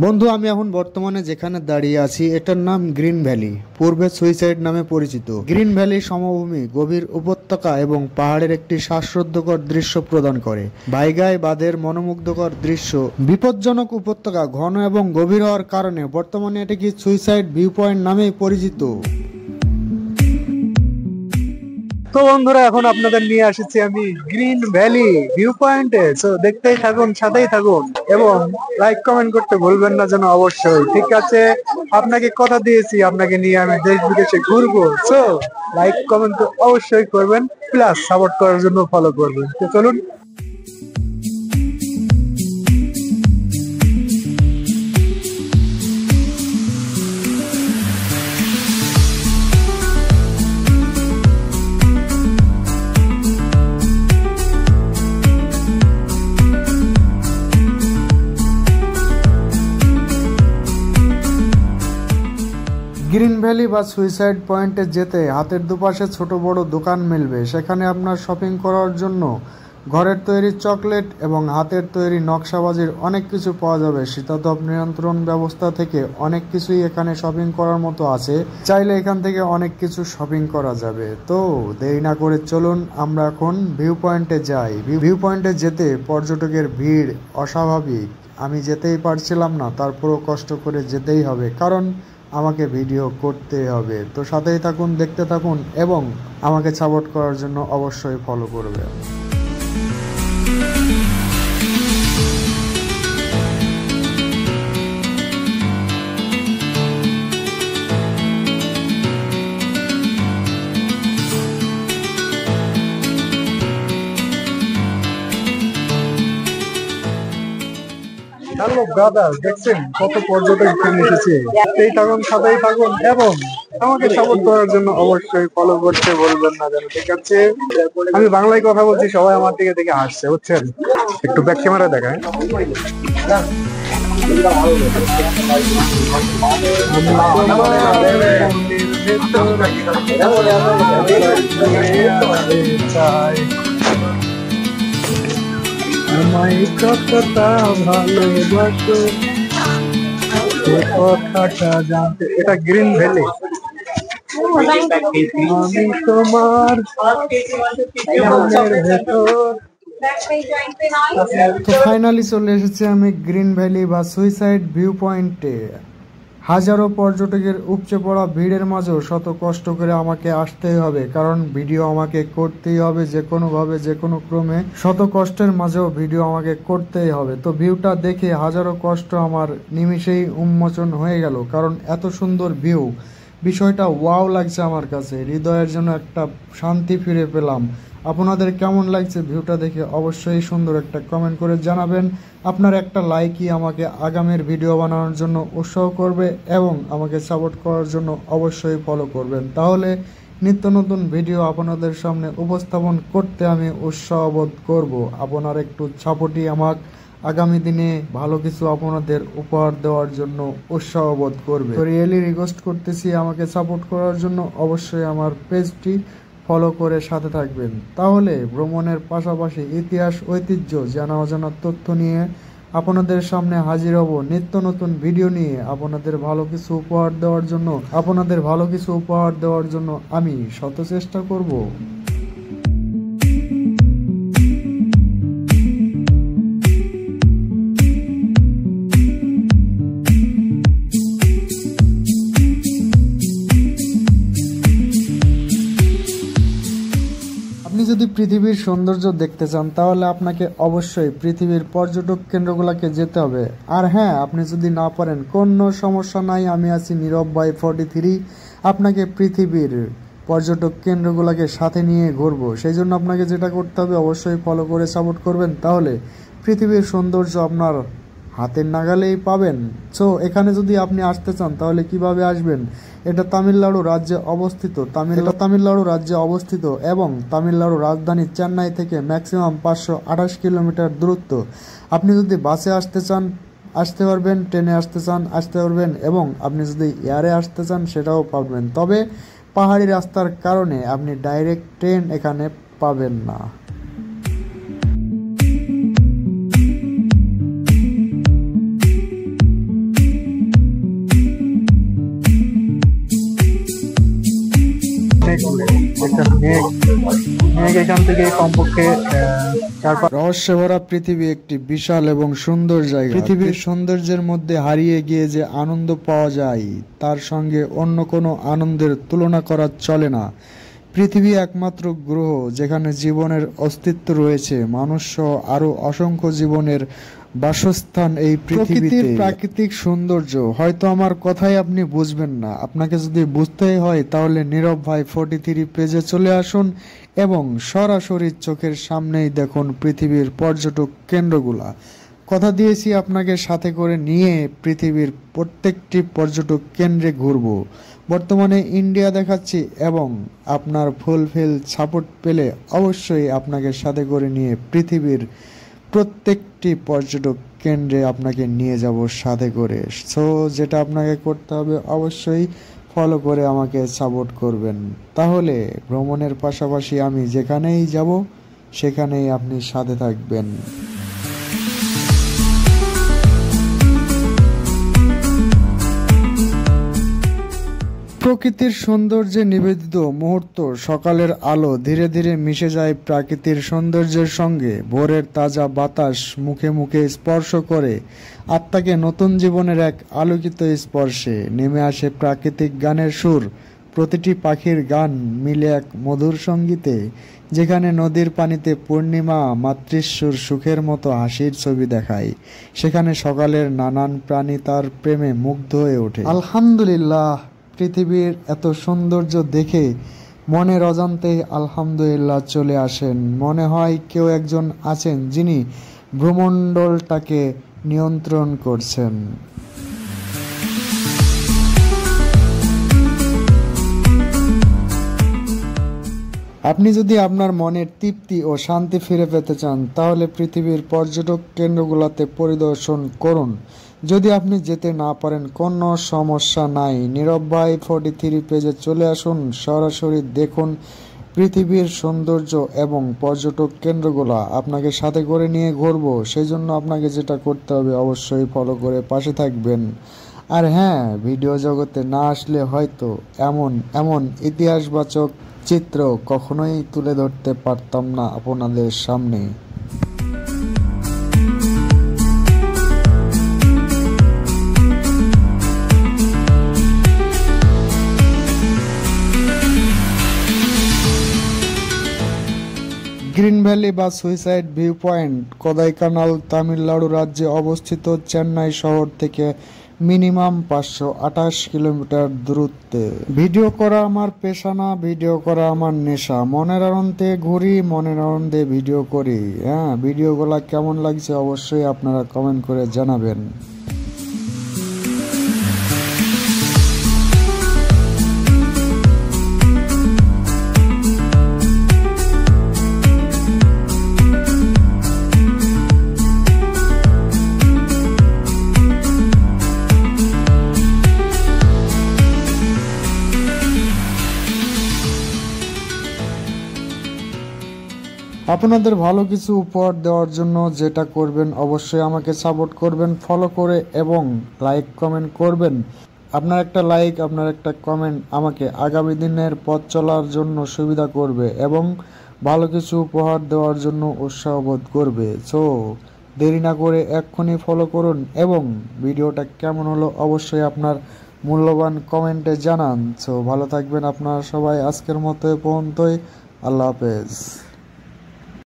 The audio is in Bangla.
বন্ধু, আমি এখন বর্তমানে যেখানে দাঁড়িয়ে আছি এটার নাম গ্রিন ভ্যালি, পূর্বে সুইসাইড নামে পরিচিত। গ্রিন ভ্যালি সমভূমি, গভীর উপত্যকা এবং পাহাড়ের একটি শ্বাসরুদ্ধকর দৃশ্য প্রদান করে। বাইগায় বাঁধের মনোমুগ্ধকর দৃশ্য, বিপজ্জনক উপত্যকা, ঘন এবং গভীর হওয়ার কারণে বর্তমানে এটিকে সুইসাইড ভিউ পয়েন্ট নামেই পরিচিত। তো বন্ধুরা, এখন আপনাদের নিয়ে আসছি আমি গ্রিন ভ্যালি ভিউ পয়েন্টে। তো দেখতেই থাকুন, সাথেই থাকুন এবং লাইক কমেন্ট করতে ভুলবেন না যেন অবশ্যই। ঠিক আছে, আপনাকে কথা দিয়েছি আপনাকে নিয়ে আমি দেশ বিদেশে ঘুরবো। তো লাইক কমেন্ট তো অবশ্যই করবেন, প্লাস সাপোর্ট করার জন্য ফলো করবেন। তো চলুন। গ্রিন ভ্যালি বা সুইসাইড পয়েন্টে যেতে হাতের দুপাশে ছোট বড় দোকান মিলবে। সেখানে আপনার শপিং করার জন্য ঘরের তৈরি চকলেট এবং হাতের তৈরি নকশাবাজির অনেক কিছু পাওয়া যাবে। শীতাতপ নিয়ন্ত্রণ ব্যবস্থা থেকে অনেক কিছুই এখানে শপিং করার মতো আছে। চাইলে এখান থেকে অনেক কিছু শপিং করা যাবে। তো দেরি না করে চলুন আমরা এখন ভিউ পয়েন্টে যাই। ভিউ পয়েন্টে যেতে পর্যটকের ভিড় অস্বাভাবিক। আমি যেতেই পারছিলাম না, তারপরও কষ্ট করে যেতেই হবে, কারণ আমাকে ভিডিও করতে হবে। তো সাথেই থাকুন, দেখতে থাকুন এবং আমাকে সাপোর্ট করার জন্য অবশ্যই ফলো করবেন। হ্যালো ব্রাদার, দেখছেন কত পর্যটক এখানে এসেছে। এই থাকুন, সাথেই থাকুন এবং আমাকে সাপোর্ট করার জন্য অবশ্যই ফলো করতে বলবেন না যেন। ঠিক আছে, আমি বাংলায় কথা বলছি, সবাই আমার দিকে দেখে হাসছে, বুঝছেন। একটু ব্যাক ক্যামেরা দেখায়। আমায় কতটা ভালোবাসো কথাটা জানতে। এটা গ্রিন ভ্যালি, আমি তোমার মনের ভেতর। তো ফাইনালি চলে এসেছি আমি গ্রিন ভ্যালি বা সুইসাইড ভিউ পয়েন্টে। হাজারো পর্যটকের উপচে পড়া ভিড়ের মাঝেও শত কষ্ট করে আমাকে আসতেই হবে, কারণ ভিডিও আমাকে করতেই হবে যে কোনোভাবে, যে কোনো ক্রমে। শত কষ্টের মাঝেও ভিডিও আমাকে করতেই হবে। তো ভিউটা দেখে হাজারো কষ্ট আমার নিমিষেই উন্মোচন হয়ে গেল, কারণ এত সুন্দর ভিউ, বিষয়টা ওয়াও লাগছে আমার কাছে। হৃদয়ের জন্য একটা শান্তি ফিরে পেলাম। আপনাদের কেমন লাগছে ভিউটা দেখে অবশ্যই সুন্দর একটা কমেন্ট করে জানাবেন। আপনার একটা লাইকই আমাকে আগামীর ভিডিও বানানোর জন্য উৎসাহ করবে এবং আমাকে সাপোর্ট করার জন্য অবশ্যই ফলো করবেন। তাহলে নিত্য নতুন ভিডিও আপনাদের সামনে উপস্থাপন করতে আমি উৎসাহ বোধ করব। আপনার একটু সাপোর্টই আমাকে আগামী দিনে ভালো কিছু আপনাদের উপহার দেওয়ার জন্য উৎসাহ বোধ করবে। তো রিয়েলি রিকোয়েস্ট করতেছি, আমাকে সাপোর্ট করার জন্য অবশ্যই আমার পেজটি ফলো করে সাথে থাকবেন। তাহলে ভ্রমণের পাশাপাশি ইতিহাস, ঐতিহ্য, জানা অজানা তথ্য নিয়ে আপনাদের সামনে হাজির হব নিত্য নতুন ভিডিও নিয়ে। আপনাদের ভালো কিছু উপহার দেওয়ার জন্য আমি শত চেষ্টা করব। আপনি যদি পৃথিবীর সৌন্দর্য দেখতে চান তাহলে আপনাকে অবশ্যই পৃথিবীর পর্যটক কেন্দ্রগুলোকে যেতে হবে। আর হ্যাঁ, আপনি যদি না পারেন কোনো সমস্যা নাই, আমি আছি নীরব বাই 43। আপনাকে পৃথিবীর পর্যটক কেন্দ্রগুলোকে সাথে নিয়ে ঘুরবো। সেই জন্য আপনাকে যেটা করতে হবে, অবশ্যই ফলো করে সাপোর্ট করবেন। তাহলে পৃথিবীর সৌন্দর্য আপনার হাতের নাগালেই পাবেন। সো এখানে যদি আপনি আসতে চান তাহলে কিভাবে আসবেন? এটা তামিলনাড়ু রাজ্যে অবস্থিত এবং তামিলনাড়ু রাজধানী চেন্নাই থেকে ম্যাক্সিমাম 528 কিলোমিটার দূরত্ব। আপনি যদি বাসে আসতে চান আসতে পারবেন, ট্রেনে আসতে চান আসতে পারবেন এবং আপনি যদি এয়ারে আসতে চান সেটাও পারবেন। তবে পাহাড়ি রাস্তার কারণে আপনি ডাইরেক্ট ট্রেন এখানে পাবেন না। এখান থেকে কমপক্ষে 4-5 রহস্য ভরা পৃথিবী একটি বিশাল এবং সুন্দর জায়গা। পৃথিবীর সৌন্দর্যের মধ্যে হারিয়ে গিয়ে যে আনন্দ পাওয়া যায় তার সঙ্গে অন্য কোনো আনন্দের তুলনা করা চলে না। পৃথিবী একমাত্র গ্রহ যেখানে জীবনের অস্তিত্ব রয়েছে, মানুষ সহ আরো অসংখ্য জীবনের বাসস্থান এই পৃথিবীতে। প্রাকৃতিক সৌন্দর্য হয়তো আমার কথাই আপনি বুঝবেন না, আপনাকে যদি বুঝতেই হয় তাহলে নীরব ভাই 43 পেজে চলে আসুন এবং সরাসরি চোখের সামনেই দেখুন পৃথিবীর পর্যটক কেন্দ্রগুলা। কথা দিয়েছি আপনাকে সাথে করে নিয়ে পৃথিবীর প্রত্যেকটি পর্যটক কেন্দ্রে ঘুরবো। বর্তমানে ইন্ডিয়া দেখাচ্ছি এবং আপনার ফুলফিল সাপোর্ট পেলে অবশ্যই আপনাকে সাথে করে নিয়ে পৃথিবীর প্রত্যেকটি পর্যটক কেন্দ্রে আপনাকে নিয়ে যাব সাথে করে। সো যেটা আপনাকে করতে হবে অবশ্যই ফলো করে আমাকে সাপোর্ট করবেন, তাহলে ভ্রমণের পাশাপাশি আমি যেখানেই যাব সেখানেই আপনি সাথে থাকবেন। প্রকৃতির সৌন্দর্যে নিবেদিত মুহূর্ত, সকালের আলো ধীরে ধীরে মিশে যায় প্রাকৃতিক সৌন্দর্যের সঙ্গে। ভোরের তাজা বাতাস মুখে মুখে স্পর্শ করে আত্মাকে নতুন জীবনের এক আলোকিত স্পর্শে। নেমে আসে প্রাকৃতিক গানের সুর, প্রতিটি পাখির গান মিলে এক মধুর সঙ্গীতে। যেখানে নদীর পানিতে পূর্ণিমা মাতৃস্বর সুখের মতো হাসির ছবি দেখায়, সেখানে সকালের নানান প্রাণী তার প্রেমে মুগ্ধ হয়ে ওঠে। আলহামদুলিল্লাহ, পৃথিবীর এত সৌন্দর্য দেখে মনের অজান্তেই আলহামদুলিল্লাহ চলে আসেন। মনে হয় কেউ একজন আছেন যিনি ভ্রমণ্ডলটাকে নিয়ন্ত্রণ করছেন। আপনি যদি আপনার মনের তৃপ্তি ও শান্তি ফিরে পেতে চান তাহলে পৃথিবীর পর্যটক কেন্দ্রগুলোতে পরিদর্শন করুন। যদি আপনি যেতে না পারেন কোনো সমস্যা নাই, নীরব ভাই 43 পেজে চলে আসুন, সরাসরি দেখুন পৃথিবীর সৌন্দর্য এবং পর্যটক কেন্দ্রগুলো। আপনাকে সাথে করে নিয়ে ঘুরবো, সেই জন্য আপনাকে যেটা করতে হবে অবশ্যই ফলো করে পাশে থাকবেন। আর হ্যাঁ, ভিডিও জগতে না আসলে হয়তো এমন ইতিহাসবাচক চিত্র কখনোই তুলে ধরতে পারতাম না আপনাদের সামনে। গ্রিন ভ্যালি বা suicide view point Kodaikanal Tamil Nadu রাজ্যে অবস্থিত। চেন্নাই শহর থেকে মিনিমাম 528 কিলোমিটার দূরত্বে। ভিডিও করা আমার পেশা না, ভিডিও করা আমার নেশা। মনের আনন্দে ঘুরি, মনের আনন্দে ভিডিও করি। হ্যাঁ, ভিডিওগুলো কেমন লাগছে অবশ্যই আপনারা কমেন্ট করে জানাবেন। আপনাদের ভালো কিছু উপহার দেওয়ার জন্য যেটা করবেন অবশ্যই আমাকে সাপোর্ট করবেন, ফলো করে এবং লাইক কমেন্ট করবেন। আপনার একটা লাইক, আপনার একটা কমেন্ট আমাকে আগামী দিনের পথ চলার জন্য সুবিধা করবে এবং ভালো কিছু উপহার দেওয়ার জন্য উৎসাহ বোধ করবে। সো দেরি না করে এক্ষুনি ফলো করুন এবং ভিডিওটা কেমন হলো অবশ্যই আপনার মূল্যবান কমেন্টে জানান। সো ভালো থাকবেন আপনারা সবাই, আজকের মতো এ পর্যন্তই। আল্লাহ হাফেজ।